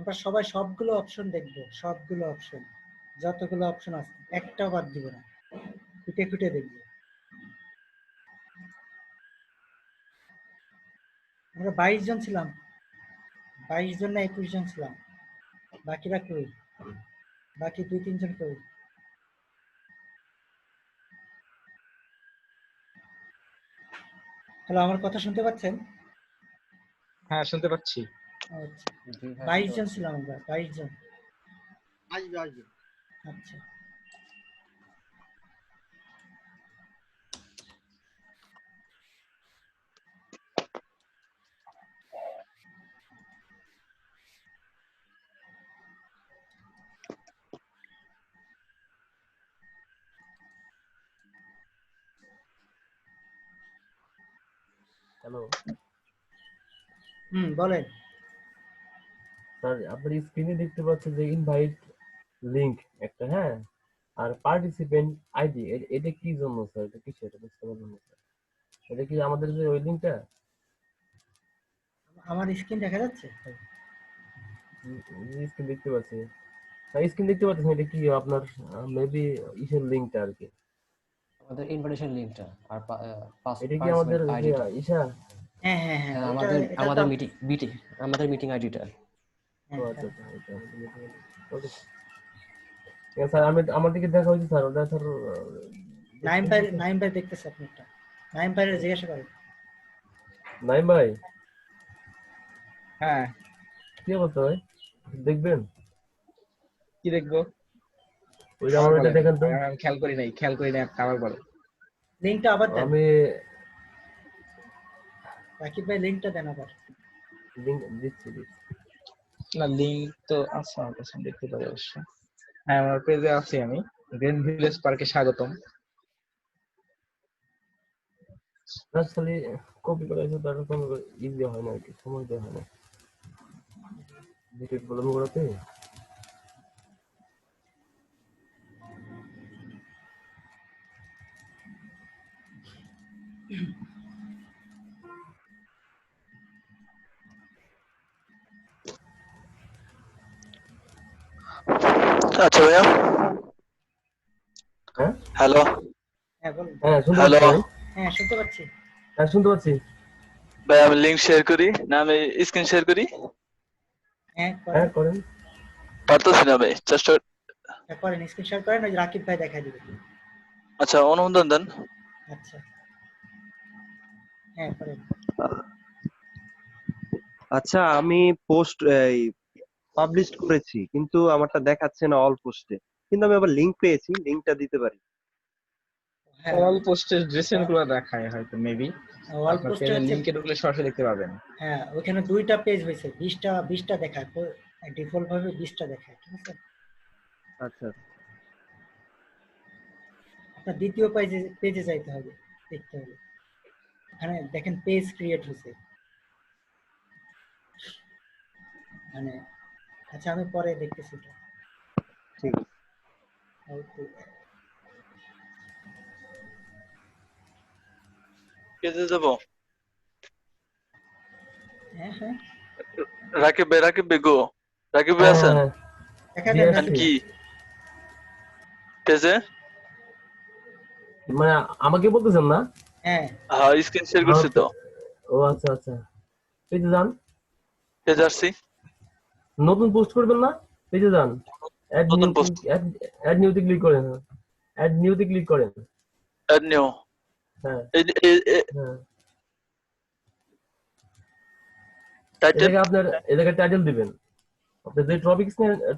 আমরা সবাই সবগুলো অপশন দেখবো, সবগুলো অপশন, যতগুলো অপশন আছে একটাও বাদ দিব না, খুঁটে খুঁটে দেখবো। আমরা 22 জন ছিলাম, 22 জন না 21 জন ছিলাম, বাকিরা কই? বাকি 2-3 জন কই? হ্যালো, আমার কথা শুনতে পাচ্ছেন? হ্যাঁ শুনতে পাচ্ছি। আচ্ছা, 22 জন ছিলাম আমরা, 22 জন। আসবে আসবে। আচ্ছা, হ্যালো বলেন। স্যার, আপনার স্ক্রিনে দেখতে পাচ্ছেন যে ইনভাইট লিংক একটা, হ্যাঁ, আর পার্টিসিপেন্ট আইডি, এটা কি জন্য স্যার? এটা কিসের? এটা বুঝতে পারলাম না স্যার। এটা কি আমাদের যে ওই লিংকটা? আমার স্ক্রিন দেখা যাচ্ছে? স্ক্রিন দেখতে পাচ্ছি, স্ক্রিন দেখতে পাচ্ছেন। এটা কি আপনার মেবি ইসের লিংকটা আর কি? আমাদের ইনভাইটেশন লিংকটা আর এটা কি আমাদের পার্টিসিপেন্ট যে আইডিটা। হ্যাঁ, হ্যাঁ, ওটা, এটা তো আমাদের মিটিং আইডিটা। ও আচ্ছা আচ্ছা, এটা ওকে স্যার। আমার দিকে দেখা হয়েছে স্যার, ওটা স্যার নাইম ভাই দেখতেছে আপনারটা। নাইম ভাইয়ের জিজ্ঞাসা করেন। নাইম ভাই, হ্যাঁ, কি অবস্থা ভাই? দেখবেন কি দেখবো? ওই যে আমার আবার ওটা বলেন। দেখেন তো। আমি খেয়াল করি নাই আবার বলেন। লিংকটা আবার দেন। আমি রাকিব ভাই লিংকটা দেন আবার। লিংক দিচ্ছি। না, লিংক তো আছে আমার কাছে, দেখতে পারি অবশ্য। হ্যাঁ, আমার পেজে আছি আমি। গ্রিন ভিলেজ পার্কে স্বাগতম। আসলে কপি করে এসে তার কোনো ইজি হয় না আর কি, সময় দেওয়া হয় না ডিটেক্ট প্রবলেম করাতে। আচ্ছা ভাইয়া, হ্যাঁ হ্যালো। হ্যাঁ বলুন। হ্যাঁ, শুনতে হ্যালো পাচ্ছি ভাই। হ্যাঁ, শুনতে পাচ্ছি। হ্যাঁ শুনতে পাচ্ছি। ভাই, আমি লিংক শেয়ার করি না, আমি স্ক্রিন শেয়ার করি? হ্যাঁ হ্যাঁ করেন। করেন। পারতেছি না ভাই, চেষ্টা। হ্যাঁ করেন, স্ক্রিন শেয়ার করেন, ওই যে রাকিব ভাই দেখাই দিবে। আচ্ছা, অনুমোদন দেন। আচ্ছা, হ্যাঁ করেন। আচ্ছা, আমি পোস্ট এই পাবলিশ করেছি, কিন্তু আমারটা দেখাচ্ছে না অল পোস্টে। কিন্তু আমি আবার লিংক পেয়েছি, লিংকটা দিতে পারি। হ্যাঁ, অল পোস্টের ড্রেসিং গুলো দেখায় হয়তো, মেবি। ওয়াল আপনার পোস্টে পেজের হচ্ছে। লিংকে ঢুকলে সরাসরি দেখতে পাবেন। হ্যাঁ, ওখানে 2টা পেজ হয়েছে, 20টা দেখায়, ডিফল্ট ভাবে 20টা দেখায়, ঠিক আছে। আচ্ছা, আপনার দ্বিতীয় পেজে যাইতে হবে, দেখতে হবে। এখানে দেখেন পেজ ক্রিয়েট হয়েছে, মানে আচ্ছা আমি পরে দেখতেছি এটা। ঠিক আছে। পেজে যাবো। হ্যাঁ হ্যাঁ, রাকিব ভাই গো। রাকিব ভাই হ্যাঁ আছেন? হ্যাঁ দেখা জি দেন আছি। রাকিব। কি পেজে? মানে আমাকে বলতেছেন না? হ্যাঁ, হ্যাঁ, স্ক্রিন শেয়ার করছি তো। ও আচ্ছা আচ্ছা, পেজে যান। পেজ আসছি। নতুন পোস্ট করবেন না? পেজে যান, অ্যাড নতুন নিউ পোস্ট, অ্যাড নিউতে ক্লিক করেন। অ্যাড নিউতে ক্লিক করেন। Add new. হ্যাঁ হ্যাঁ, টাইটেল। এই জায়গায় টাইটেল দিবেন। আপনি যে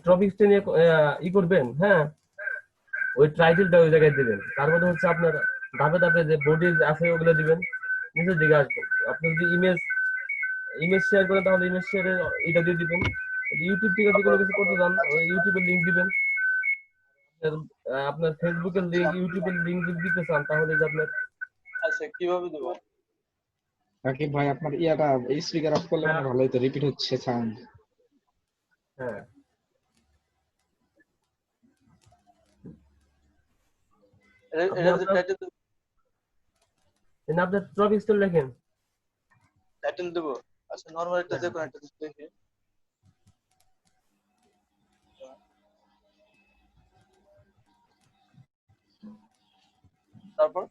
টপিকস নিয়ে করবেন, হ্যাঁ, ওই টাইটেলটা ওই জায়গায় দিবেন। তার মধ্যে হচ্ছে আপনার ধাপে ধাপে যে বডি আছে ওগুলো দিবেন, নিচের দিকে আসবেন। আপনি যদি ইমেজ শেয়ার করেন তাহলে ইমেজ শেয়ারে এটা দিয়ে দিবেন। ইউটিউব থেকে যদি কোনো কিছু করতে চান, ওই ইউটিউবের লিঙ্ক দিবেন। আপনার ফেসবুকের লিঙ্ক, ইউটিউবের লিঙ্ক যদি দিতে চান তাহলে যে আপনার। আচ্ছা, কিভাবে দেবো? রাকিব ভাই, আপনার ইয়াটা স্পিকার অফ করলে মানে ভালো হতো, রিপিট হচ্ছে সাউন্ড। হ্যাঁ, আপনার টপিকসটা লেখেন। টাইটেল দেবো। আচ্ছা, নরমাল একটা যে কোনো একটা দেখি। তারপর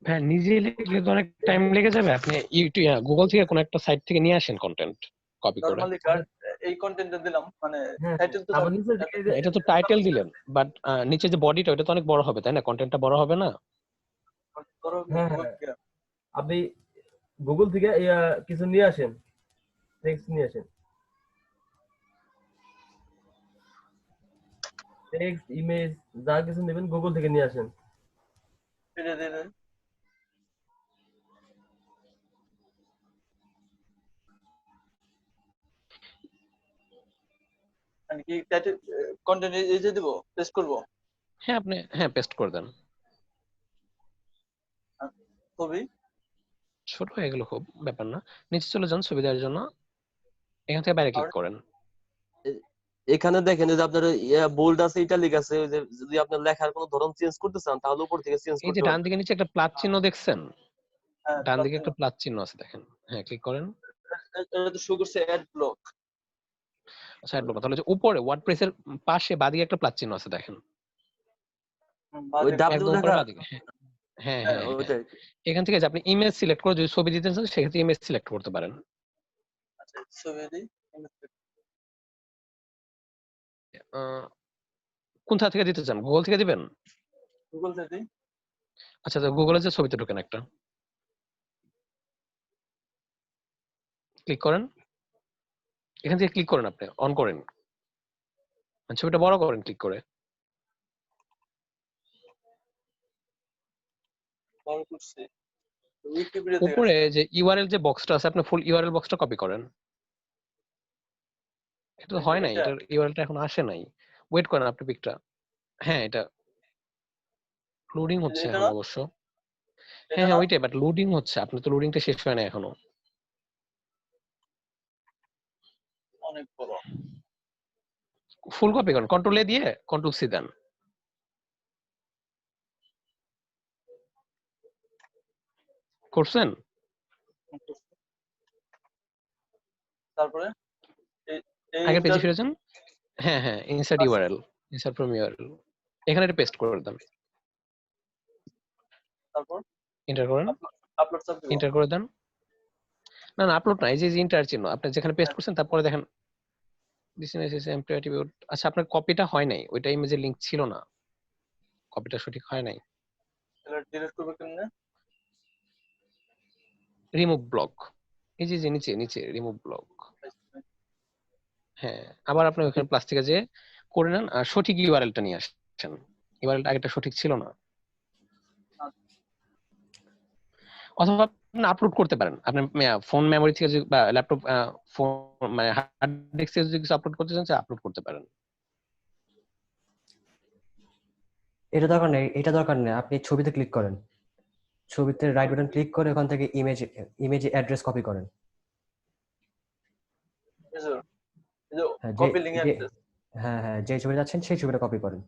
হ্যাঁ, নিজে লিখলে তো অনেক টাইম লেগে যাবে। আপনি ইউটিউব গুগল থেকে কোনো একটা সাইট থেকে নিয়ে আসেন কন্টেন্ট কপি করে। নরমালি কার্ড এই কন্টেন্টটা দিলাম, মানে হ্যাঁ টাইটেল তো তারপর নিচে এই যে- এটা তো টাইটেল দিলেন, বাট নিচে যে বডিটা ওটা তো অনেক বড় হবে, তাই না? কন্টেন্টটা বড় হবে না? ধরো হ্যাঁ, হ্যাঁ। আপনি গুগল থেকে কিছু নিয়ে আসেন, টেক্সট নিয়ে আসেন, টেক্সট ইমেজ যা কিছু নেবেন গুগল থেকে নিয়ে আসেন। এটা দিয়ে মানে কি টাইটেল কন্টেন্ট এই যে দেব, পেস্ট করব। হ্যাঁ, আপনি পেস্ট করে দেন। ছবি ছোট হয়ে গেল, খুব ব্যাপার না। নিচে চলে যান ছবি দেওয়ার জন্য, এখান থেকে বাইরে ক্লিক করেন। এখানে দেখেন যে আপনার বোল্ড আছে, ইটালিক আছে, ওই যে যদি আপনার লেখার কোনো ধরন চেঞ্জ করতে চান তাহলে উপর থেকে চেঞ্জ এই যে করতে ডান পারবেন। দিকে নিচে একটা প্লাস চিহ্ন দেখছেন? হ্যাঁ, ডান দিকে একটা প্লাস চিহ্ন আছে, দেখেন। হ্যাঁ, ক্লিক করেন। এটা তো শো করছে অ্যাড ব্লক। সাইড ব্লক, তাহলে যে উপরে ওয়ার্ডপ্রেসের পাশে বাদিকে একটা প্লাস চিহ্ন আছে, দেখেন। ওই ডাব্লিউ একদম উপরে লেখা, বাদিকে। হ্যাঁ, হ্যাঁ হ্যাঁ, ওইটাই। এখান থেকে যে আপনি ইমেজ সিলেক্ট করে যদি ছবি দিতে চান সেক্ষেত্রে ইমেজ সিলেক্ট করতে পারেন। আচ্ছা, ছবি দিই। কোনটা থেকে দিতে চান? গুগল থেকে দিবেন? গুগল থেকে আচ্ছা, তো গুগলে যে ছবিতে ঢোকেন, একটা ক্লিক করেন। এখান থেকে ক্লিক করেন, আপনি অন করেন, ছবিটা বড় করেন ক্লিক করে। বড় করছি। উইকিপিডিয়া থেকে উপরে যে ইউআরএল যে বক্সটা আছে, আপনি ফুল ইউআরএল বক্সটা কপি করেন। এটা তো হয় নাই, এটা? এটার ইউআরএলটা এখন আসে নাই। ওয়েট করেন, আপনি পিকটা। হ্যাঁ, এটা লোডিং হচ্ছে এটা এখন না? অবশ্য। এটা হ্যাঁ, না? ওইটাই, বাট লোডিং হচ্ছে। আপনার তো লোডিংটা শেষ হয় না এখনো। অনেক বড়। ফুল কপি করেন, কন্ট্রোল এ দিয়ে কন্ট্রোল সি দেন। করছেন? তারপরে এই আগের পেজে ফিরে যান। হ্যাঁ, ইনসার্ট আচ্ছা। ইউআরএল, ইনসার্ট ফ্রম ইউআরএল, এখানে এটা পেস্ট করে দেন। তারপর এন্টার করেন, আপলোড চাপ দিব। এন্টার করে দেন। না, আপলোড না, এই যে ইন্টার চিহ্ন আপনি যেখানে পেস্ট করছেন তারপরে দেখেন অ্যাট্রিবিউট। আচ্ছা, আপনার কপিটা হয় নাই, ওইটা ইমেজের লিংক ছিল না, কপিটা সঠিক হয় নাই। তাহলে ডিলিট করব কেমনে? রিমুভ ব্লক, এই যে নিচে নিচে রিমুভ ব্লক। হ্যাঁ, আবার আপনি ওখানে প্লাস থেকে যে করে নেন আর সঠিক ইউআরএলটা নিয়ে আসেন। ইউআরএলটা আগেটা সঠিক ছিল না। অথবা আপনি আপলোড করতে পারেন, আপনি ফোন মেমোরি থেকে বা ল্যাপটপ ফোন মানে হার্ড ডিস্ক থেকে যদি কিছু আপলোড করতে চান আপলোড করতে পারেন। এটা দরকার নেই, এটা দরকার নেই। আপনি ছবিতে ক্লিক করেন, ছবিতে রাইট বাটন ক্লিক করে ওখান থেকে ইমেজ অ্যাড্রেস কপি করেন। এই যে হ্যাঁ, কপি লিংক অ্যাড্রেস। হ্যাঁ, যে ছবি যাচ্ছেন সেই ছবিটা কপি করেন।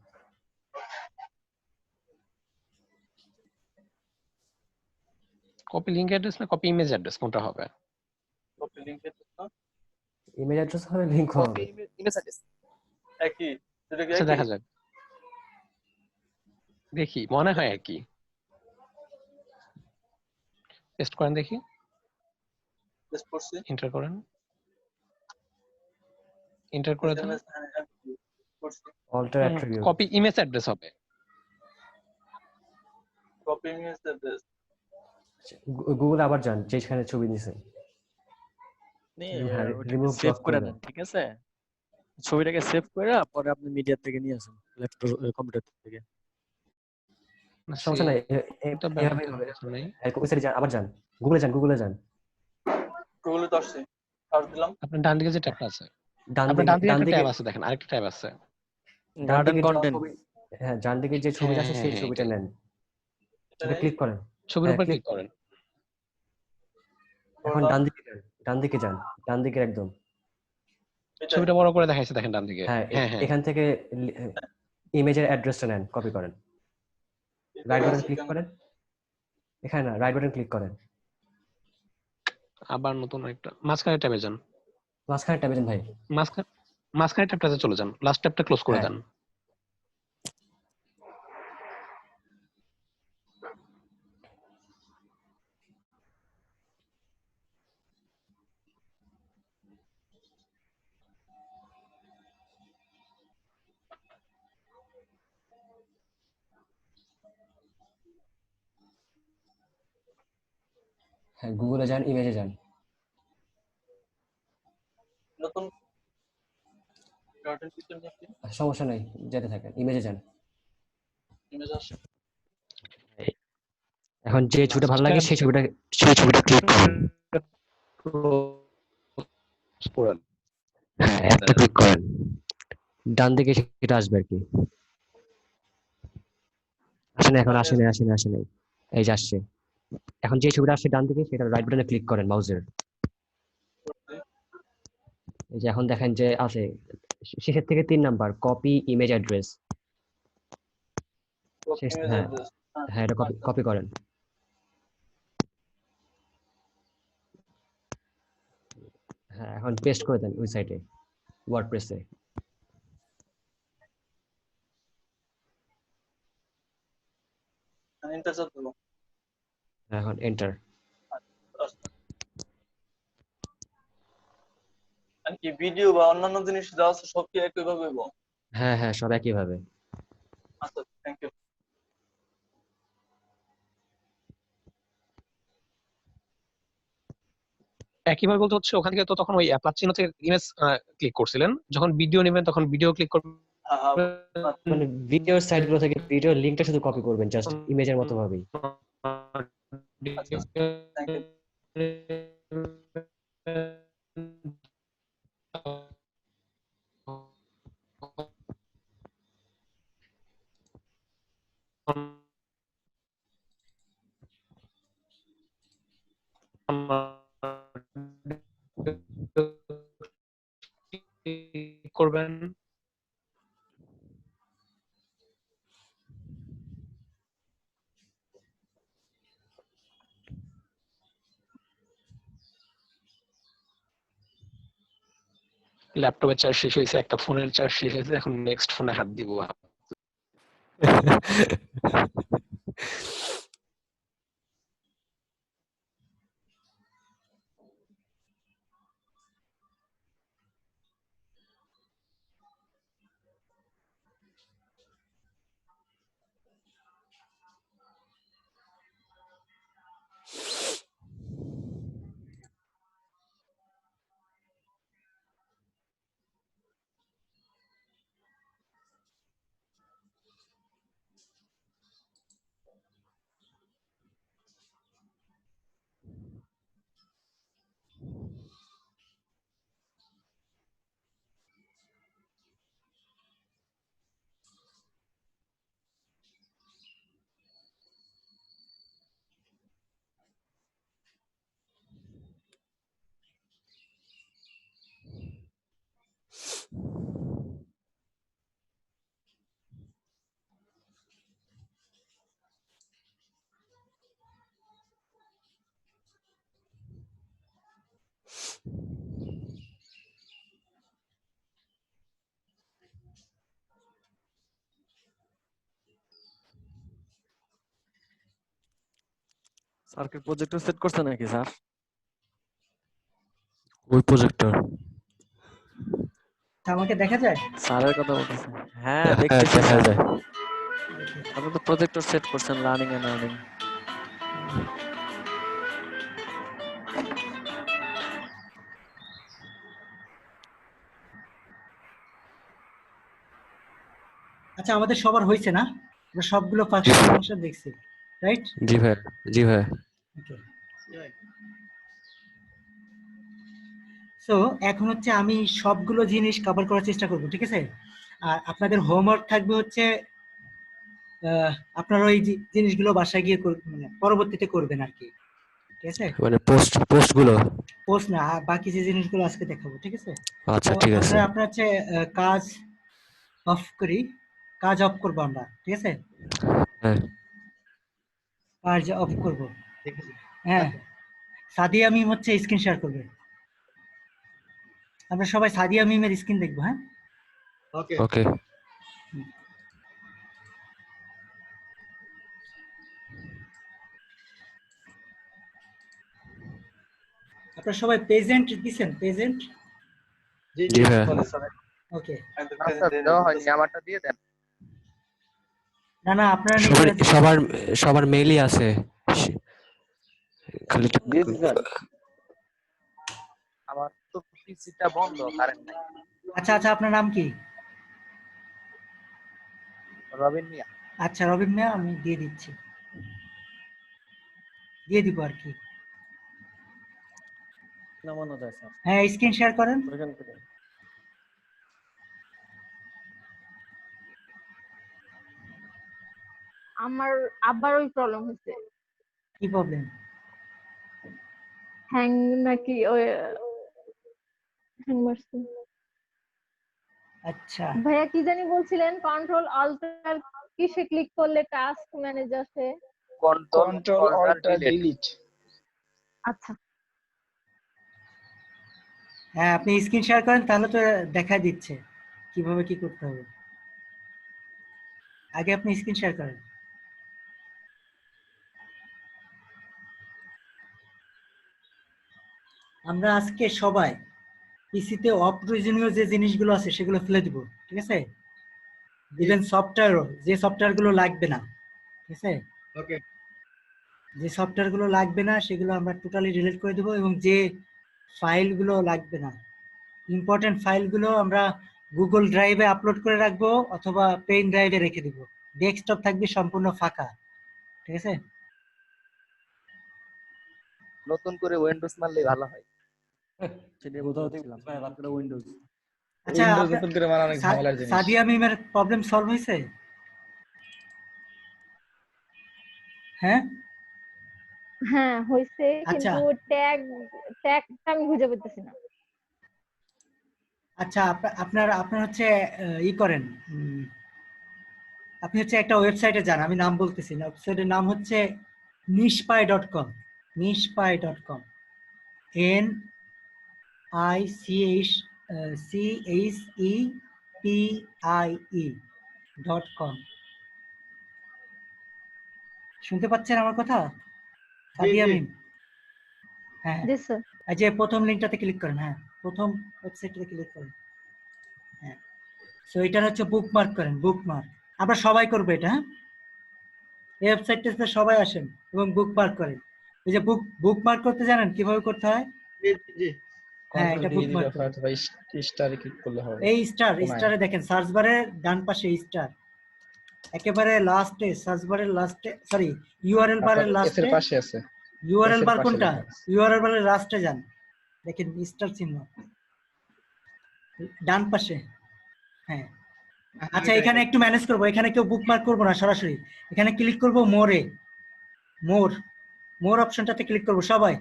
কপি লিংক অ্যাড্রেস না কপি ইমেজ অ্যাড্রেস, কোনটা হবে? কপি লিংক অ্যাড্রেস না? ইমেজ অ্যাড্রেস হবে, লিংক হবে। ইমেজ অ্যাড্রেস একই। যেটা কি আচ্ছা, একই? দেখা যাক, দেখি, মনে হয় একই। পেস্ট করেন দেখি, পেস্ট করছি। এন্টার করেন, এন্টার করে দেন। করছি। Alter attribute. Copy image address হবে। Copy image address. গুগল আবার যান যেখানে ছবি দিয়েছেন, হ্যাঁ, রিমুভ সেভ ব্লক করে করে দেন, দেন। ঠিক আছে? ছবিটাকে সেভ করে পরে আপনি মিডিয়া থেকে নিয়ে আসেন, ল্যাপটপ কম্পিউটার থেকে। সমস্যা নাই, এটা এভাবেই হবে। সমস্যা নাই। ওয়েবসাইটে যান, আবার যান, গুগলে যান, গুগলে যান। গুগলে তো আসছে, সার্চ দিলাম। আপনার ডান দিকে যে ট্যাবটা আছে, ডান আপনার দিকে, ডান দিকে ডান একটা দিকে, ট্যাব আছে, দেখেন আরেকটা ট্যাব আছে। ডান গার্ডেন দিকে যে কন্টেন্ট, ছবি, হ্যাঁ, ডান দিকে যে ছবিটা আছে সেই ছবিটা এটাই। নেন, এটা ক্লিক করেন। ছবির হ্যাঁ, উপর ক্লিক ক্লিক করেন। এখন ডান দিকে যান, ডান দিকে যান, ডান দিকে একদম। ছবিটা বড় করে দেখাইছে, দেখেন ডান দিকে। হ্যাঁ, হ্যাঁ, এখান থেকে ইমেজের অ্যাড্রেসটা নেন, কপি করেন। রাইট বাটন ক্লিক করেন, এখানে না, রাইট বাটন ক্লিক করেন, আবার নতুন একটা মাঝখানে ট্যাবে যান। মাঝখানে ট্যাবে যান ভাই, মাঝখানে ট্যাবটাতে চলে যান, লাস্ট ট্যাবটা ক্লোজ করে হ্যাঁ। দেন। হ্যাঁ, গুগলে যান, ইমেজে যান। নতুন কার্টুন পিকচার দেখি সমস্যা নেই, যেতে থাকেন, ইমেজে যান। ইমেজ আসে এখন যে ছবিটা ভালো লাগে সেই ছবিটা ক্লিক করুন। হ্যাঁ, একটা ক্লিক করেন, ডান দিকে সেটা আসবে আর কি। এখন আসে নাই, এই যে আসছে। এখন যে ছবিটা আসছে ডান দিকে সেটা রাইট বাটনে ক্লিক করেন মাউসের। এই যে এখন দেখেন যে আছে শেষের থেকে 3 নাম্বার, কপি ইমেজ অ্যাড্রেস। হ্যাঁ হ্যাঁ, এটা কপি করেন। হ্যাঁ, এখন পেস্ট করে দেন ওই সাইটে, ওয়ার্ডপ্রেসে। এন্টার চাপ দেবো এখন এন্টার। কি ভিডিও বা অন্যান্য জিনিস যা আছে সব কি একই ভাবে হইব? হ্যাঁ হ্যাঁ, সব একইভাবে। আচ্ছা থ্যাংক ইউ একইভাবে বলতে হচ্ছে ওখান থেকে তো তখন ওই প্লাস চিহ্ন থেকে ইমেজ ক্লিক করছিলেন, যখন ভিডিও নেবেন তখন ভিডিও ক্লিক করবেন। হ্যাঁ হ্যাঁ মানে ভিডিওর সাইটগুলো থেকে ভিডিওর লিংকটা শুধু কপি করবেন, জাস্ট ইমেজের মতো ভাবেই। আচ্ছা থ্যাংক ইউ করবেন। ল্যাপটপের চার্জ শেষ হয়েছে, একটা ফোনের চার্জ শেষ হয়েছে, এখন নেক্সট ফোনে হাত দিব। স্যার কি প্রজেক্টর সেট করছে নাকি স্যার? ওই প্রজেক্টর আমাকে দেখা যায়? স্যারের কথা বলতেছে। হ্যাঁ দেখতেছি দেখা স্যার। যায়। আপনি তো প্রজেক্টর সেট করছেন লার্নিং এন্ড আর্নিং। আচ্ছা, আমাদের সবার হয়েছে না? আমরা সবগুলো ফাংশন দেখছি, রাইট? জি ভাই, জি ভাই। ওকে। সো এখন হচ্ছে আমি সবগুলো জিনিস কভার করার চেষ্টা করব, ঠিক আছে? আর আপনাদের হোমওয়ার্ক থাকবে হচ্ছে আপনারা ওই জিনিসগুলো বাসায় গিয়ে মানে পরবর্তীতে করবেন আর কি, ঠিক আছে? মানে পোস্ট গুলো। পোস্ট না, বাকি যে জিনিসগুলো আজকে দেখাবো, ঠিক আছে? আচ্ছা তো ঠিক আছে। আমরা আপনার হচ্ছে কাজ অফ করবো আমরা, ঠিক আছে? হ্যাঁ কাজ অফ করব। হ্যাঁ, সাদিয়া মিম হচ্ছে স্ক্রিন শেয়ার করবে। আমরা সবাই সাদিয়া মিমের স্ক্রিন দেখবো, হ্যাঁ? ওকে ওকে। আপনারা সবাই প্রেজেন্ট দিছেন? প্রেজেন্ট? জি ভাই। ওকে। আচ্ছা, দেওয়া হয়নি, আমারটা দিয়ে দেন। না আপনারা সবার মেইলই আছে, খালি দিয়েছি স্যার। আমার তো পিসিটা বন্ধ, কারেন্ট নাই। আচ্ছা আচ্ছা, আপনার নাম কি? রবিন মিয়া। আচ্ছা রবিন মিয়া, আমি দিয়ে দিচ্ছি, দিয়ে দিব আর কি। নামানো যায় স্যার হ্যাঁ, স্ক্রিন শেয়ার করেন। ওইখান থেকে। আমার আবার ওই প্রবলেম হচ্ছে, কি প্রবলেম? হ্যাং নাকি ওই হ্যাং মারছে। আচ্ছা ভাইয়া কি জানি বলছিলেন, কন্ট্রোল অল্টার কিসে ক্লিক করলে টাস্ক ম্যানেজার সে? Control alter delete. আচ্ছা হ্যাঁ, আপনি স্ক্রিন শেয়ার করেন, তাহলে তো দেখা দিচ্ছে কিভাবে কি করতে হবে। আগে আপনি স্ক্রিন শেয়ার করেন। আমরা আজকে সবাই পিসিতে অপ্রয়োজনীয় যে জিনিসগুলো আছে সেগুলো ফেলে দিব, ঠিক আছে? ইভেন সফটওয়্যারও, যে সফটওয়্যারগুলো লাগবে না, ঠিক আছে? ওকে। যে সফটওয়্যারগুলো লাগবে না সেগুলো আমরা টোটালি ডিলিট করে দেবো, এবং যে ফাইলগুলো লাগবে না, ইম্পর্টেন্ট ফাইলগুলো আমরা গুগল ড্রাইভে আপলোড করে রাখবো অথবা পেন ড্রাইভে রেখে দিব। ডেস্কটপ থাকবে সম্পূর্ণ ফাঁকা, ঠিক আছে? নতুন করে উইন্ডোজ মারলে ভালো হয়। সেটা বলছিলাম আপনারা উইন্ডোজ। আচ্ছা, উইন্ডোজ নতুন করে মারা অনেক ঝামেলার জিনিস। সাদিয়া মিমের প্রবলেম সলভ হয়েছে? হ্যাঁ হ্যাঁ হয়েছে, আচ্ছা কিন্তু ট্যাগটা আমি খুঁজে পেতেছি না। আচ্ছা, আপনার আপনার হচ্ছে ই করেন, আপনি হচ্ছে একটা ওয়েবসাইটে যান, আমি নাম বলতেছি না, ওয়েবসাইটের নাম হচ্ছে nispy.com, nispy.com, NICHEPIE.com। শুনতে পাচ্ছেন আমার কথা সাদিয়া মিম? হ্যাঁ, জি স্যার। এই যে প্রথম লিঙ্কটাতে ক্লিক করেন, হ্যাঁ প্রথম ওয়েবসাইটটাতে ক্লিক করেন। হ্যাঁ, সো এটা হচ্ছে বুকমার্ক করেন, বুকমার্ক। আমরা সবাই করবো এটা, হ্যাঁ? এই ওয়েবসাইটটাতে সবাই আসেন এবং বুকমার্ক করেন। এই যে বুকমার্ক করতে জানেন কিভাবে করতে হয়? হ্যাঁ, এটা বুকমার্ক করেন। স্টারে ক্লিক করলে হবে। এই স্টারে দেখেন, সার্চ বারে ডান পাশে স্টার, একেবারে লাস্টে, সার্চ বারের লাস্টে, সরি ইউআরএল বারের লাস্টে। এর পাশে আছে। ইউআরএল বার পাশে কোনটা? লেখা আছে। ইউআরএল বারের লাস্টে যান, দেখেন স্টার চিহ্ন ডান পাশে। হ্যাঁ, আচ্ছা এখানে একটু ম্যানেজ করবো, এখানে কেউ বুকমার্ক করবো না, সরাসরি এখানে ক্লিক করবো মোরে, মোর অপশনটাতে ক্লিক করবো সবাই।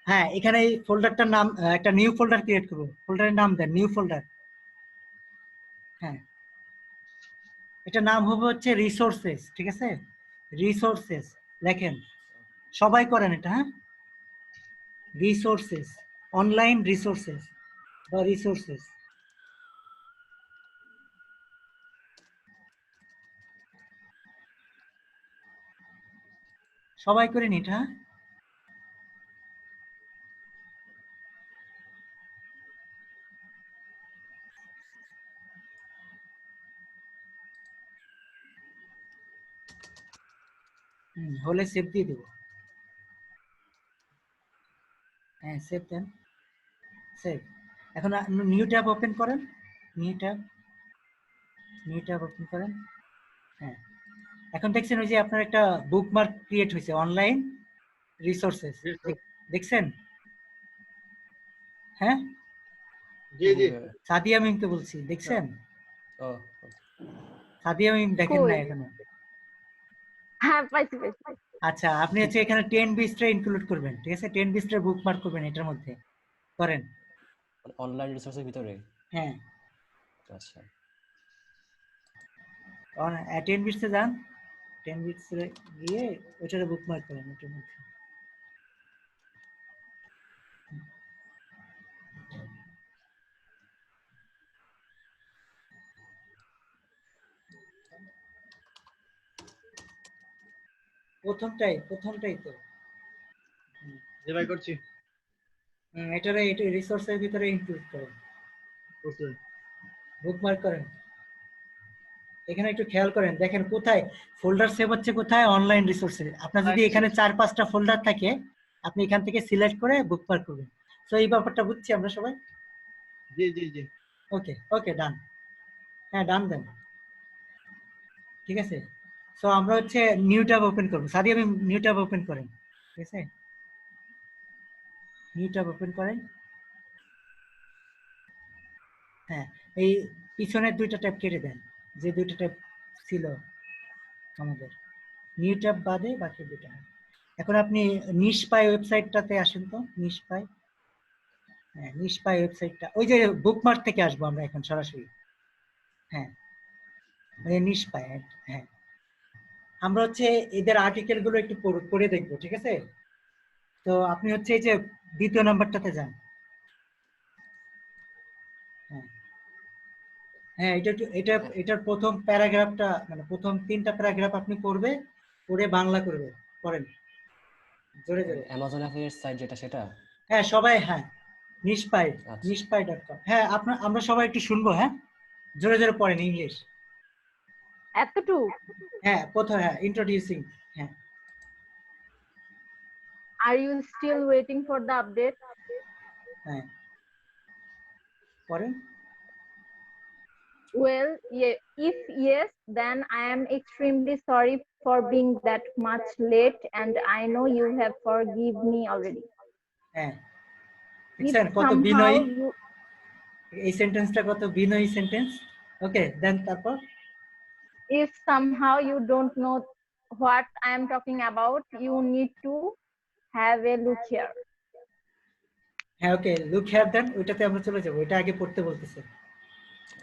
হ্যাঁ, এখানে এই ফোল্ডারটার নাম, একটা নিউ ফোল্ডার ক্রিয়েট করবো, ফোল্ডারের নাম দেন নিউ ফোল্ডার। হ্যাঁ, এটা নাম হবে হচ্ছে রিসোর্সেস, ঠিক আছে? রিসোর্সেস লেখেন, সবাই করেন এটা, হ্যাঁ? রিসোর্সেস, অনলাইন রিসোর্সেস বা রিসোর্সেস। সবাই করে নিন এটা, হ্যাঁ? হলে সেভ দিয়ে দেবো। হ্যাঁ, সেভ দেন, সেভ। এখন নিউ ট্যাব ওপেন করেন, নিউ ট্যাব ওপেন করেন। হ্যাঁ, এখন দেখছেন ওই যে আপনার একটা বুকমার্ক ক্রিয়েট হয়েছে, অনলাইন রিসোর্সেস, দেখছেন? হ্যাঁ, সাদিয়া মিমকে বলছি, দেখছেন? সাদিয়া মিম দেখেন না এখনো? হ্যাঁ পাইছি। আচ্ছা, আপনি হচ্ছে এখানে 10 বিস্টটা ইনক্লুড করবেন, ঠিক আছে? 10 বিস্টের বুকমার্ক করবেন এটার মধ্যে, করেন। অনলাইন রিসোর্সের ভিতরে? হ্যাঁ, আচ্ছা 10 বিস্টে যান, 10 বিস্টে গিয়ে ওইটারে বুকমার্ক করেন এটার মধ্যে। প্রথমটাই তো ভাই করছি। এটারে এটা রিসোর্সের ভিতরে ইনক্লুড করেন, বুকমার্ক করেন। এখানে একটু খেয়াল করেন, দেখেন কোথায় ফোল্ডার সেভ হচ্ছে, কোথায়? অনলাইন রিসোর্সে। আপনার যদি এখানে 4-5টা ফোল্ডার থাকে, আপনি এখান থেকে সিলেক্ট করে বুকমার্ক করবেন। সো এই ব্যাপারটা বুঝছি আমরা সবাই? জি জি জি। ওকে, ওকে, ডান। হ্যাঁ, ডান দেন। ঠিক আছে? সো আমরা হচ্ছে নিউ ট্যাব ওপেন করব। সাদি আমি নিউ ট্যাব ওপেন করেন। ঠিক আছে? নিউ ট্যাব ওপেন করেন। হ্যাঁ, এই পিছনের 2টা ট্যাব কেটে দেন। যে 2টা ট্যাব ছিল আমাদের। নিউ ট্যাব বাদে বাকি 2টা। এখন আপনি নিশপাই ওয়েবসাইটটাতে আসেন তো, নিশপাই। হ্যাঁ, নিশপাই ওয়েবসাইটটা। ওই যে বুকমার্ক থেকে আসবো আমরা এখন সরাসরি। হ্যাঁ, মানে নিশপাই। হ্যাঁ, আমরা হচ্ছে এদের আর্টিকেল গুলো একটু পড়ে দেখবো, ঠিক আছে? তো আপনি হচ্ছে এই যে 2য় নাম্বারটাতে যান। হ্যাঁ, হ্যাঁ, এটার প্রথম প্যারাগ্রাফটা, মানে প্রথম 3টা প্যারাগ্রাফ আপনি পড়বে, পড়ে বাংলা করবে। পড়েন জোরে জোরে। অ্যামাজন অ্যাফিলিয়েট সাইট যেটা সেটা? হ্যাঁ, সবাই। হ্যাঁ, নিশপাই, আচ্ছা। নিশপাই.com। হ্যাঁ, আমরা সবাই একটু শুনবো। হ্যাঁ, জোরে জোরে পড়েন ইংলিশ। এতটুকু? হ্যাঁ, প্রথম। হ্যাঁ, ইন্ট্রোডিউসিং। হ্যাঁ, Are you still waiting for the update? হ্যাঁ, পড়েন। Well, if yes, then I am extremely sorry for being that much late, and I know you have forgive me already. হ্যাঁ, If দেখছেন কত somehow বিনয়ী you এই সেন্টেন্সটা, কত বিনয়ী সেন্টেন্স। ওকে, দেন তারপর। if somehow you don't know what I am talking about, you need to have a look here. হ্যাঁ, ওকে, লুক হিয়ার দেন। ওইটাতে আমরা চলে যাবো, ওইটা আগে পড়তে বলতেছে।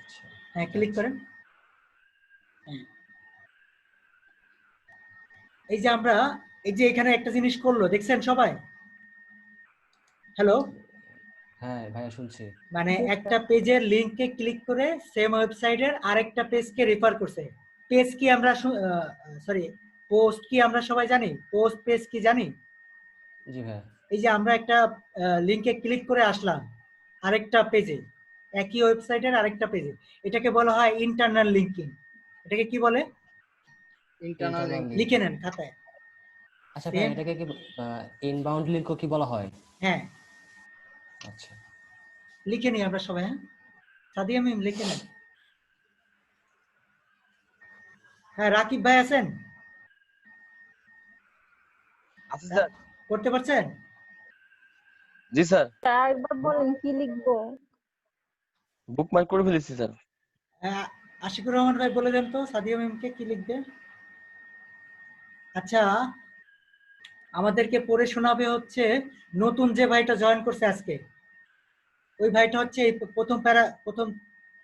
আচ্ছা, হ্যাঁ, ক্লিক করেন। হ্যাঁ, এই যে আমরা এই যে এখানে একটা জিনিস করলো, দেখছেন সবাই? হ্যালো? হ্যাঁ ভাইয়া শুনছি। মানে Yes, একটা sir. পেজের লিংককে ক্লিক করে সেম ওয়েবসাইটের আরেকটা পেজকে রেফার করছে। পেজ কি আমরা সরি, পোস্ট কি আমরা সবাই জানি? পোস্ট পেজ কি জানি? জি ভাইয়া। এই যে আমরা একটা লিংকে ক্লিক করে আসলাম আরেকটা পেজে, একই ওয়েবসাইটের আরেকটা পেজে, এটাকে বলা হয় ইন্টারনাল লিংকিং। এটাকে কি বলে? ইন্টারনাল লিখে নেন খাতায়। আচ্ছা ভাই, সেম। এটাকে কি ইনবাউন্ড লিংকও কি বলা হয়? হ্যাঁ, আচ্ছা। লিখে নিই আমরা সবাই। হ্যাঁ, সাদিয়া মিম লিখে নেন। হ্যাঁ, রাকিব ভাই আছেন? আচ্ছা স্যার। করতে পারছেন? জি স্যার, একবার বলেন কি লিখবো? বুকমার্ক করে ফেলেছি স্যার। হ্যাঁ, আশিকুর রহমান ভাই বলে দেন তো সাদিয়া মিমকে কি লিখবে। আচ্ছা, আমাদেরকে পড়ে শোনাবে হচ্ছে নতুন যে ভাইটা জয়েন করছে আজকে, ওই ভাইটা হচ্ছে এই প্রথম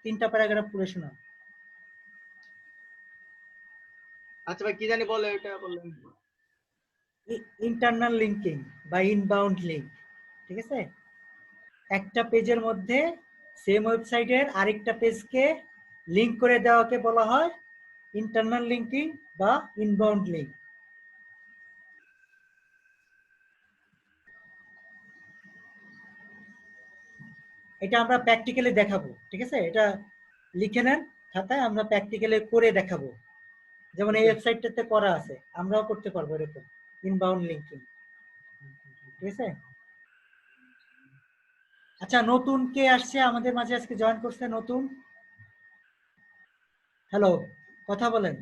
3টা প্যারাগ্রাফ পড়ে শোনা। আচ্ছা ভাই, কি জানি বলে ওইটা বললেন। ইন্টারনাল লিংকিং বা ইনবাউন্ড লিংক, ঠিক আছে? একটা পেজের মধ্যে সেম ওয়েবসাইটের আরেকটা পেজকে লিংক করে দেওয়াকে বলা হয় ইন্টারনাল লিংকিং বা ইনবাউন্ড লিংক। এটা আমরা প্র্যাকটিক্যালি দেখাবো, ঠিক আছে? এটা লিখে নেন খাতায়, আমরা প্র্যাকটিক্যালি করে দেখাবো। যেমন এই ওয়েবসাইটটাতে করা আছে, আমরাও করতে পারবো এরকম ইনবাউন্ড লিংকিং, ঠিক আছে? আচ্ছা, নতুন কে আসছে আমাদের মাঝে আজকে জয়েন করছে? নতুন, হ্যালো, কথা বলেন।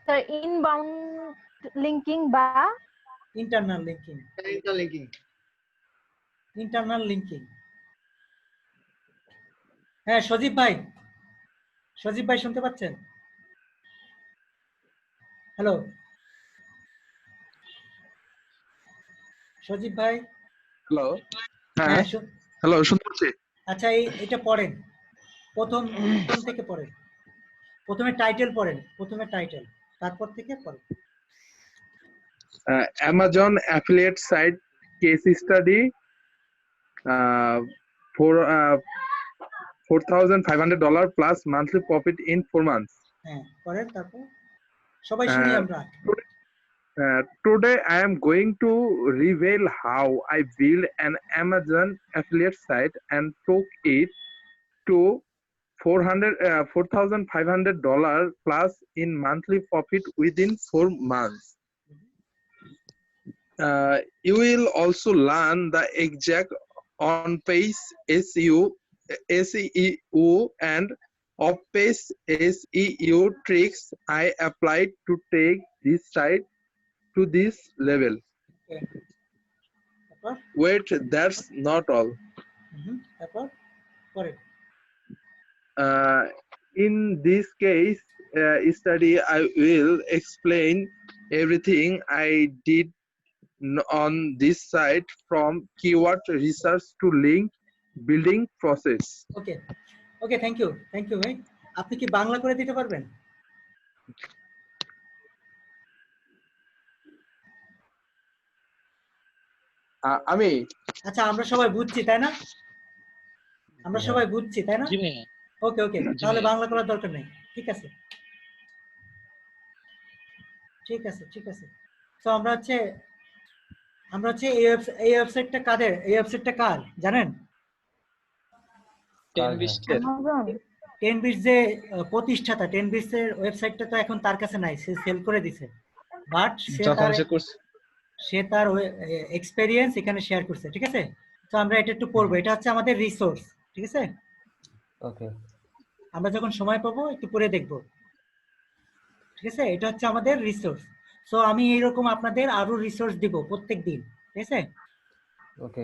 Sir, inbound linking বা internal linking. Internal linking. Internal linking. হ্যাঁ, সজীব ভাই শুনতে পাচ্ছেন? হ্যালো, সজীব ভাই। হ্যালো, হ্যাঁ হ্যাঁ, হ্যালো, শুনতে পাচ্ছি। আচ্ছা, এটা পড়েন, প্রথম থেকে পড়েন। প্রথমে টাইটেল পড়েন, তারপর থেকে পড়েন। Amazon affiliate site case study, for $4,500 plus monthly profit in 4 months. হ্যাঁ, পড়েন তারপর সবাই শুনি আমরা। Today I am going to reveal how I built an Amazon affiliate site and took it to $4,500 plus in monthly profit within 4 months. You will also learn the exact on-page SEO and off-page SEO tricks I applied to take this site to this level. Okay. তারপর Wait, that's not all. তারপর পরে In this case study, I will explain everything I did on this site from keyword research to link building process. Okay okay thank you ভাই। আপনি কি বাংলা করে দিতে পারবেন? আমি আচ্ছা আমরা সবাই বুঝছি তাই না? আমরা সবাই বুঝছি তাই না? জি ভাইয়া। ওকে ওকে তাহলে বাংলা করার দরকার নেই। ঠিক আছে ঠিক আছে। তো আমরা হচ্ছে এই ওয়েবসাইটটা কাদের? এই ওয়েবসাইটটা কার জানেন? 10bits যে প্রতিষ্ঠাতা 10bits এর ওয়েবসাইটটা তো এখন তার কাছে নাই, সে সেল করে দিছে। বাট সে তার এক্সপেরিয়েন্স এখানে শেয়ার করছে। ঠিক আছে, তো আমরা এটা একটু পড়বো। এটা হচ্ছে আমাদের রিসোর্স। ঠিক আছে, ওকে আমরা যখন সময় পাবো একটু পড়ে দেখবো। ঠিক আছে, এটা হচ্ছে আমাদের রিসোর্স। সো আমি এইরকম আপনাদের আরো রিসোর্স দিব প্রত্যেক দিন। ঠিক আছে, ওকে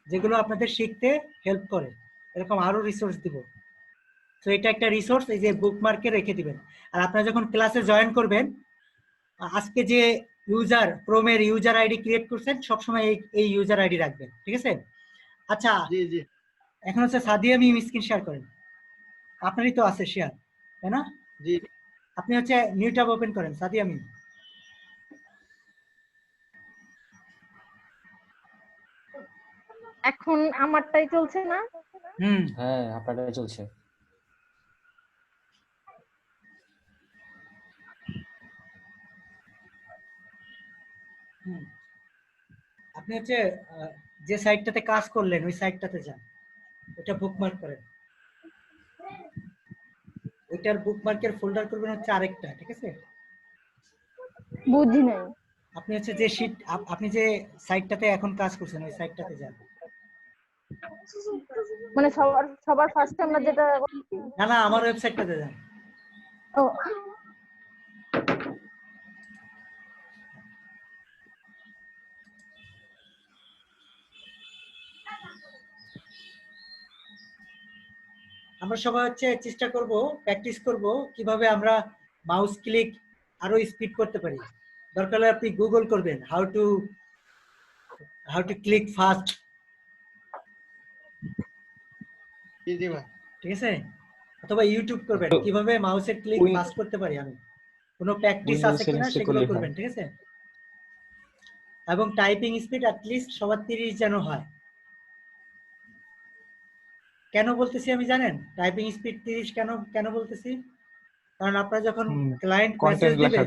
যেগুলো আপনাদের শিখতে হেল্প করে, এরকম আরো রিসোর্স দিব। তো এটা একটা রিসোর্স, এই যে বুকমার্কে রেখে দিবেন। আর আপনারা যখন ক্লাসে জয়েন করবেন, আজকে যে ইউজার ক্রোমের ইউজার আইডি ক্রিয়েট করছেন সবসময় এই ইউজার আইডি রাখবেন। ঠিক আছে, আচ্ছা এখন হচ্ছে সাদিয়া মিম স্ক্রিন শেয়ার করেন। আপনারই তো আছে শেয়ার, তাই না? জি, আপনি হচ্ছে নিউ ট্যাব ওপেন করেন সাদিয়া মিম। এখন আমারটাই চলছে না? হ্যাঁ আপনারটাই চলছে। আপনি হচ্ছে যে সাইটটাতে কাজ করলেন ওই সাইটটাতে যান, ওটা বুকমার্ক করেন। ওইটার বুকমার্কের ফোল্ডার করবেন হচ্ছে আরেকটা। ঠিক আছে, বুঝি নাই। আপনি হচ্ছে যে শীট আপনি যে সাইটটাতে এখন কাজ করছেন ওই সাইটটাতে যান। মানে সবার ফার্স্টে আমরা যেটা না আমার ওয়েবসাইটটাতে যান। ও আমরা সবাই হচ্ছে চেষ্টা করব, প্র্যাকটিস করব কিভাবে আমরা মাউস ক্লিক আরো স্পিড করতে পারি। দরকার হলে আপনি গুগল করবেন হাউ টু ক্লিক ফাস্ট। ঠিক আছে, অথবা ইউটিউব করবেন কিভাবে মাউসের ক্লিক ফাস্ট করতে পারি আমি, কোনো প্র্যাকটিস আছে কিনা সেগুলো করবেন। ঠিক আছে, এবং টাইপিং স্পিড অ্যাটলিস্ট সবার 30 যেন হয়। কেন বলতেছি আমি জানেন? টাইপিং স্পিড 30 কেন বলতেছি? কারণ আপনারা যখন ক্লায়েন্ট মেসেজ দিবে,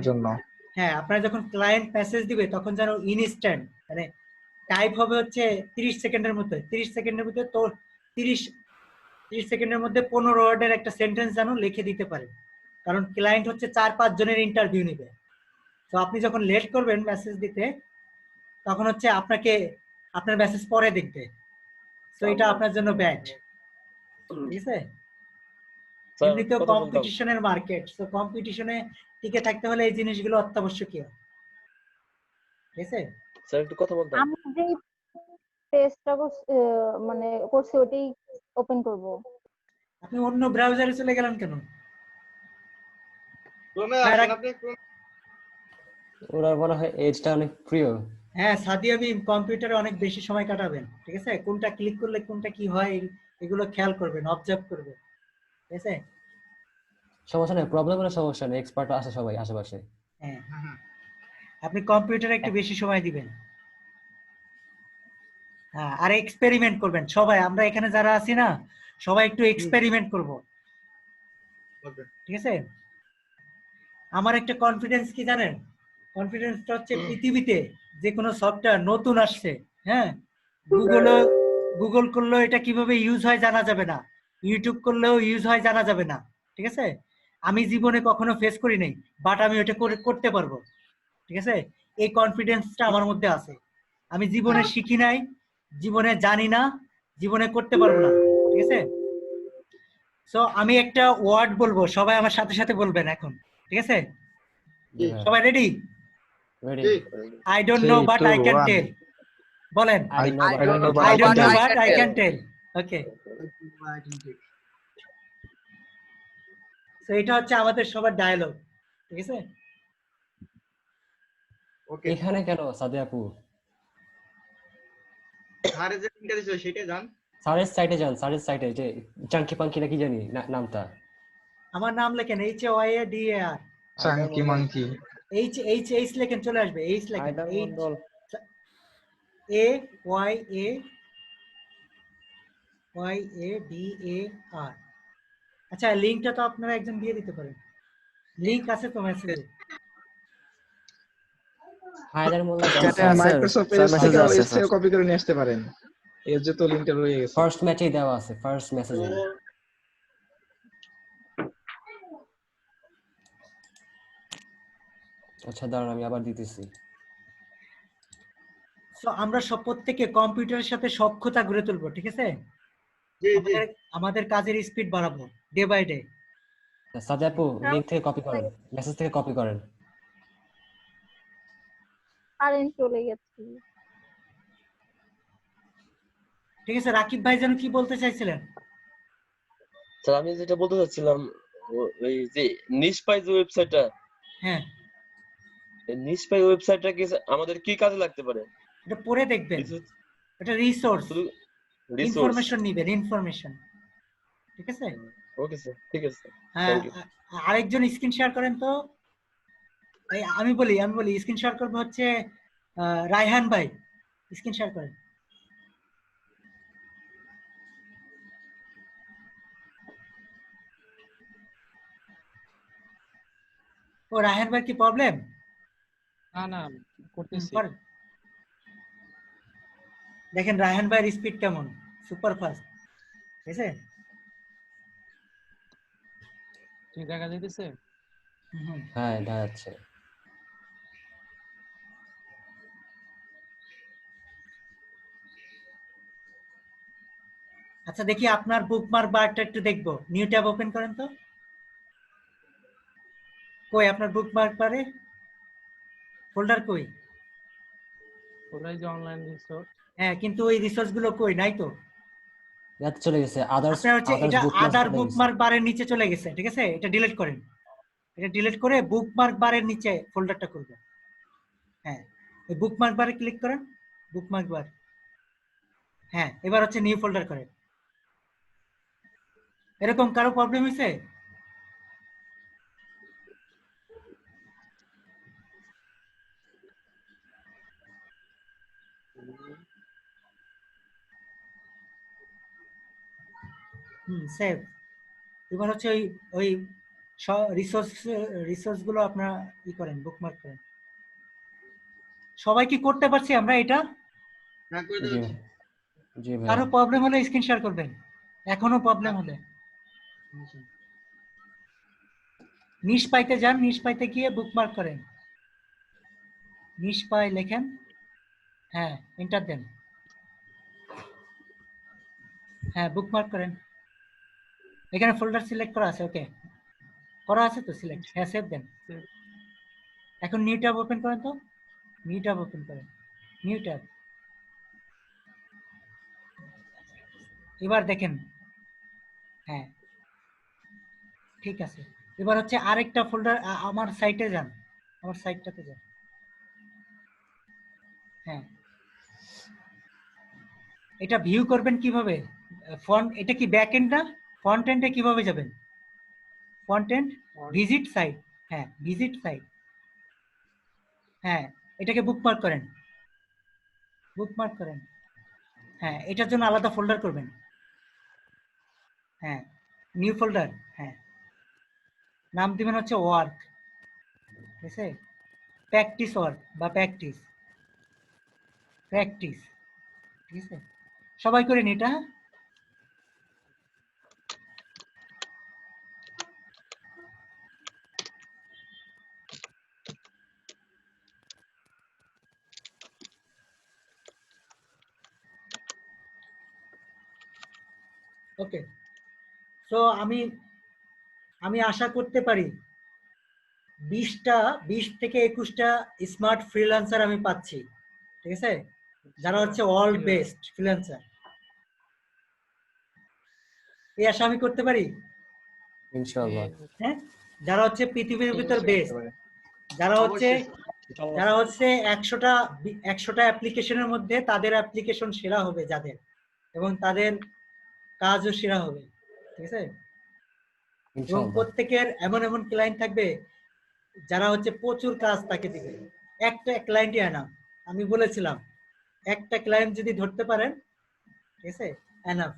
হ্যাঁ আপনারা যখন ক্লায়েন্ট মেসেজ দিবে তখন যেন ইনস্ট্যান্ট মানে টাইপ হবে হচ্ছে 30 সেকেন্ডের মধ্যে। 30 সেকেন্ডের মধ্যে তো 30 সেকেন্ডের মধ্যে 15 ওয়ার্ডের একটা সেন্টেন্স যেন লিখে দিতে পারে। কারণ ক্লায়েন্ট হচ্ছে 4-5 জনের ইন্টারভিউ নেবে। তো আপনি যখন লেট করবেন মেসেজ দিতে তখন হচ্ছে আপনার মেসেজ পরে দেখবে। তো এটা আপনার জন্য ব্যাড। ঠিক আছে, এমনিতেও কম্পিটিশনের মার্কেট, তো কম্পিটিশনে টিকে থাকতে হলে এই জিনিসগুলো অত্যাবশ্যকীয়। ঠিক আছে, স্যার একটু কথা বলতে। আমি যে পেজটা মানে করছি ওটাই ওপেন করব। আপনি অন্য ব্রাউজারে চলে গেলেন কেন? ওরা মনে হয় এজটা অনেক প্রিয়। হ্যাঁ, সাদিয়া মিম কম্পিউটারে অনেক বেশি সময় কাটাবেন। ঠিক আছে, কোনটা ক্লিক করলে কোনটা কি হয় এগুলো খেয়াল করবেন, অবজার্ভ করবেন। ঠিক আছে, সমস্যা নেই, প্রবলেম হলে সমস্যা নেই, এক্সপার্ট আছে সবাই আশেপাশে। হ্যাঁ আপনি কম্পিউটারে একটু বেশি সময় দিবেন। হ্যাঁ, আর এক্সপেরিমেন্ট করবেন সবাই। আমরা এখানে যারা আছি না সবাই একটু এক্সপেরিমেন্ট করব। ঠিক আছে, আমার একটা কনফিডেন্স কি জানেন? কনফিডেন্সটা হচ্ছে পৃথিবীতে যে কোনো সফটওয়্যার নতুন আসছে, হ্যাঁ গুগল করলো এটা কিভাবে ইউজ হয় জানা যাবে না, ইউটিউব করলেও ইউজ হয় জানা যাবে না, ঠিক আছে? আমি জীবনে কখনো ফেস করি নাই, বাট আমি ওটা করতে পারবো, ঠিক আছে? এই কনফিডেন্সটা আমার মধ্যে আছে। আমি জীবনে শিখি নাই, জীবনে জানি না, জীবনে করতে পারবো না, ঠিক আছে? সো আমি একটা ওয়ার্ড বলবো, সবাই আমার সাথে সাথে বলবেন এখন, ঠিক আছে? জি ভাইয়া। সবাই ready? Ready. I don't know but I can tell. বলেন। I don't know, but I don't know, but I I don't can know tell. but I can tell. Okay. So এটা হচ্ছে আমাদের সবার ডায়ালগ, ঠিক আছে? এখানে কেন সাদিয়া আপু? স্যারের যে লিংকটা দিছিল সেটা জান। স্যারের সাইটে যান, স্যারের সাইটে যে চাঙ্কি পাঙ্কি নাকি জানি নামটা। আমার নাম লেখেন HYADAR। চাঙ্কি মাঙ্কি। H লেখেন, চলে আসবে। H লেখেন, HAYADAR। আচ্ছা, লিংকটা তো আপনারা একজন দিয়ে দিতে পারেন। লিংক আছে তো মেসেজে? হায়দার মোল্লা চ্যাটে মাইক্রোসফট এজ থেকে কপি করে নিয়ে আসতে পারেন। এর যে তো লিংকটা রয়ে গেছে। ফার্স্ট ম্যাচেই দেওয়া আছে, ফার্স্ট মেসেজে। আচ্ছা দাঁড়ান, আমি আবার দিতেছি। সো আমরা সব প্রত্যেকে কম্পিউটারের সাথে সক্ষতা গড়ে তুলবো, ঠিক আছে? আমাদের কাজের স্পিড বাড়াবো ডে বাই ডে। সাদিয়া আপু, লিংক থেকে কপি করেন, মেসেজ থেকে কপি করেন। কারেন্ট চলে গেছে। ঠিক আছে, রাকিব ভাই যেন কি বলতে চাইছিলেন? স্যার আমি যেটা বলতে চাচ্ছিলাম, ওই যে নিশপাই যে ওয়েবসাইটটা, হ্যাঁ, এই নিশপাই ওয়েবসাইটটা কি আমাদের কি কাজে লাগতে পারে? এটা পড়ে দেখবেন। এটা রিসোর্স, ইনফরমেশন নিবেন, ইনফরমেশন, ঠিক আছে? ওকে স্যার, ঠিক আছে। হ্যাঁ, আরেকজন স্ক্রিন শেয়ার করেন তো। আমি বলি স্ক্রিন শেয়ার করবে হচ্ছে রায়হান ভাই, স্ক্রিন শেয়ার করেন। ও রায়হান ভাই কি প্রবলেম? না করতেছি। দেখেন রায়হান ভাইয়ের স্পিড কেমন, সুপার ফাস্ট, ঠিক আছে? ঠিক দেখা যাইতেছে? হ্যাঁ, দেখা যাচ্ছে। আচ্ছা দেখি আপনার বুকমার্ক বারটা একটু দেখবো। নিউ ট্যাব ওপেন করেন তো। কই আপনার বুকমার্ক বারে ফোল্ডার কই? ওরাই যে অনলাইন রিসোর্স। হ্যাঁ, কিন্তু ওই রিসোর্স গুলো কই? নাই তো। ইয়াতে চলে গেছে, আদার্স আপনার হচ্ছে এটা আদার বুকমার্ক বারের নিচে চলে গেছে, ঠিক আছে? এটা ডিলিট করেন। এটা ডিলিট করে বুকমার্ক বারের নিচে ফোল্ডারটা করবেন। হ্যাঁ, এই বুকমার্ক বারে ক্লিক করেন, বুকমার্ক বার। হ্যাঁ, এবার হচ্ছে নিউ ফোল্ডার করেন। এরকম কারো প্রবলেম হয়েছে? সেভ। এবার হচ্ছে ওই রিসোর্স গুলো আপনারা ই করেন, বুকমার্ক করেন। সবাই কি করতে পারছি আমরা এটা? হ্যাঁ, করে দিচ্ছি। জি ভাই। কারো প্রবলেম হলে স্ক্রিন শেয়ার করবেন, এখনো প্রবলেম হলে। নিশপাইতে যান, নিশপাইতে গিয়ে বুকমার্ক করেন। নিশপাই লেখেন, হ্যাঁ এন্টার দেন। হ্যাঁ, বুকমার্ক করেন। এখানে ফোল্ডার সিলেক্ট করা আছে, ওকে করা আছে তো সিলেক্ট। হ্যাঁ, সেভ দেন। এখন নিউ ট্যাব ওপেন করেন তো, নিউ ট্যাব ওপেন করেন, নিউ ট্যাব। এবার দেখেন, হ্যাঁ ঠিক আছে। এবার হচ্ছে আরেকটা ফোল্ডার, আমার সাইটে যান, আমার সাইটটাতে যান। হ্যাঁ, এটা ভিউ করবেন কিভাবে? ফন্ট, এটা কি ব্যাক এন্ড না? ফ্রন্ট এন্ডে কিভাবে যাবেন? Front end, visit site. হ্যাঁ, ভিজিট সাইট। হ্যাঁ, এটাকে বুকমার্ক করেন, বুকমার্ক করেন। হ্যাঁ, এটার জন্য আলাদা ফোল্ডার করবেন। হ্যাঁ, নিউ ফোল্ডার। হ্যাঁ, নাম দিবেন হচ্ছে ওয়ার্ক, ঠিক আছে? প্র্যাকটিস ওয়ার্ক বা প্র্যাকটিস, প্র্যাকটিস, ঠিক আছে? সবাই করেন এটা। ওকে, সো আমি আশা করতে পারি 20 থেকে 21টা স্মার্ট ফ্রিল্যান্সার আমি পাচ্ছি, ঠিক আছে, যারা হচ্ছে ওয়ার্ল্ড বেস্ট ফ্রিল্যান্সার। এই আশা আমি করতে পারি ইনশাআল্লাহ। হ্যাঁ, যারা হচ্ছে পৃথিবীর ভিতর বেস্ট, যারা হচ্ছে 100টা অ্যাপ্লিকেশনের মধ্যে তাদের অ্যাপ্লিকেশন সেরা হবে যাদের, এবং তাদের কাজও সেরা হবে, ঠিক আছে। এবং ইনশাআল্লাহ। প্রত্যেকের এমন এমন ক্লায়েন্ট থাকবে যারা হচ্ছে প্রচুর কাজ তাকে দিবে। একটা ক্লায়েন্টই এনাফ, আমি বলেছিলাম একটা ক্লায়েন্ট যদি ধরতে পারেন, ঠিক আছে, এনাফ।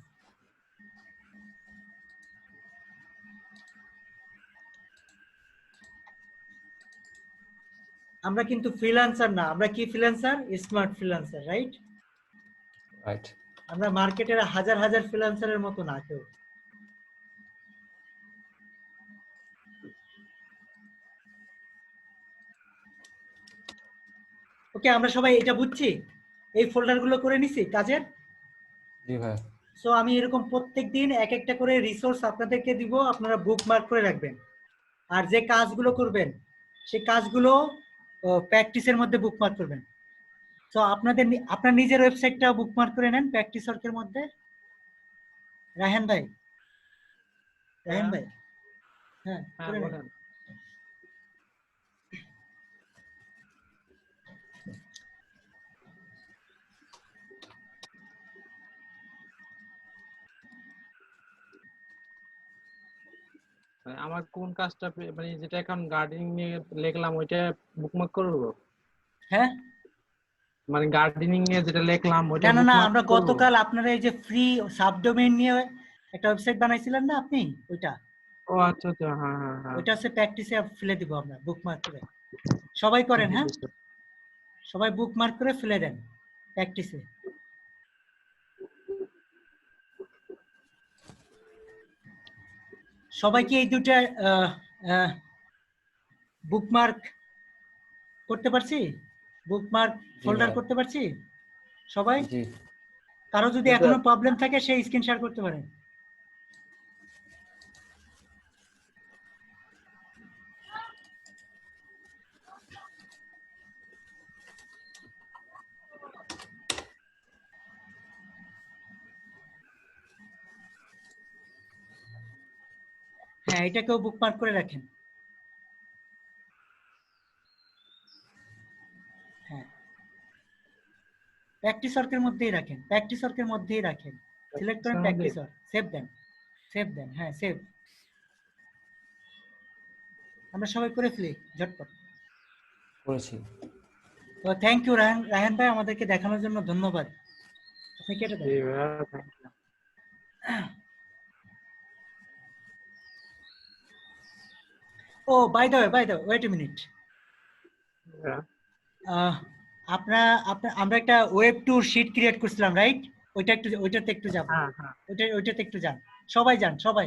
আমরা কিন্তু ফ্রিল্যান্সার না, আমরা কি freelancer? Smart freelancer, right? Right. আমরা মার্কেটের হাজার হাজার ফ্রিল্যান্সারের মতো না কেউ। ওকে, আমরা সবাই এটা বুঝছি, এই ফোল্ডারগুলো করে নিছি কাজের। জি ভাই। সো আমি এরকম প্রত্যেকদিন এক একটা করে রিসোর্স আপনাদেরকে দিব, আপনারা বুকমার্ক করে রাখবেন। আর যে কাজগুলো করবেন সেই কাজগুলো প্র্যাকটিসের মধ্যে বুকমার্ক করবেন। তো আপনার নিজের ওয়েবসাইটটা বুকমার্ক করে নেন প্র্যাকটিস ওয়ার্কের মধ্যে। রায়হান ভাই, রায়হান ভাই, হ্যাঁ করে নেন। আমার কোন কাজটা মানে যেটা এখন গার্ডেনিং নিয়ে লিখলাম ওইটা বুকমার্ক করব? হ্যাঁ, মানে গার্ডেনিং নিয়ে যেটা লিখলাম ওইটা না না না, bookmark আমরা করব? গতকাল আপনারা এই যে ফ্রি সাবডোমেইন নিয়ে একটা ওয়েবসাইট বানাইছিলেন না আপনি, ওইটা ও আচ্ছা আচ্ছা, হ্যাঁ হ্যাঁ হ্যাঁ, ওইটা হচ্ছে প্র্যাকটিসে ফেলে দিব আমরা বুকমার্ক করে। সবাই করেন, হ্যাঁ সবাই বুকমার্ক করে ফেলে দেন প্র্যাকটিসে। সবাই কি এই দুটা বুকমার্ক করতে পারছি? বুকমার্ক ফোল্ডার ভাই। করতে পারছি সবাই? জি। কারো যদি এখনো প্রবলেম থাকে সেই স্ক্রিন শেয়ার করতে পারেন। হ্যাঁ, এটাকেও বুকমার্ক করে রাখেন। হ্যাঁ, প্র্যাকটিস ওয়ার্কের মধ্যেই রাখেন, প্র্যাকটিস ওয়ার্কের মধ্যেই রাখেন। সিলেক্ট করেন প্র্যাকটিস ওয়ার্ক, সেভ দেন, সেভ দেন, হ্যাঁ সেভ। আমরা সবাই করে ফেলি ঝটপট। করেছি। তো থ্যাংক ইউ রায়হান ভাই, আমাদেরকে দেখানোর জন্য ধন্যবাদ। আপনি কেটে দেন। জি ভাইয়া, thank you. Oh by the way, wait a minute. আমরা একটা ওয়েব ট্যুর শিট ক্রিয়েট করছিলাম, রাইট? ওইটাতে একটু যাব, ওইটাতে একটু যান, সবাই যান, সবাই।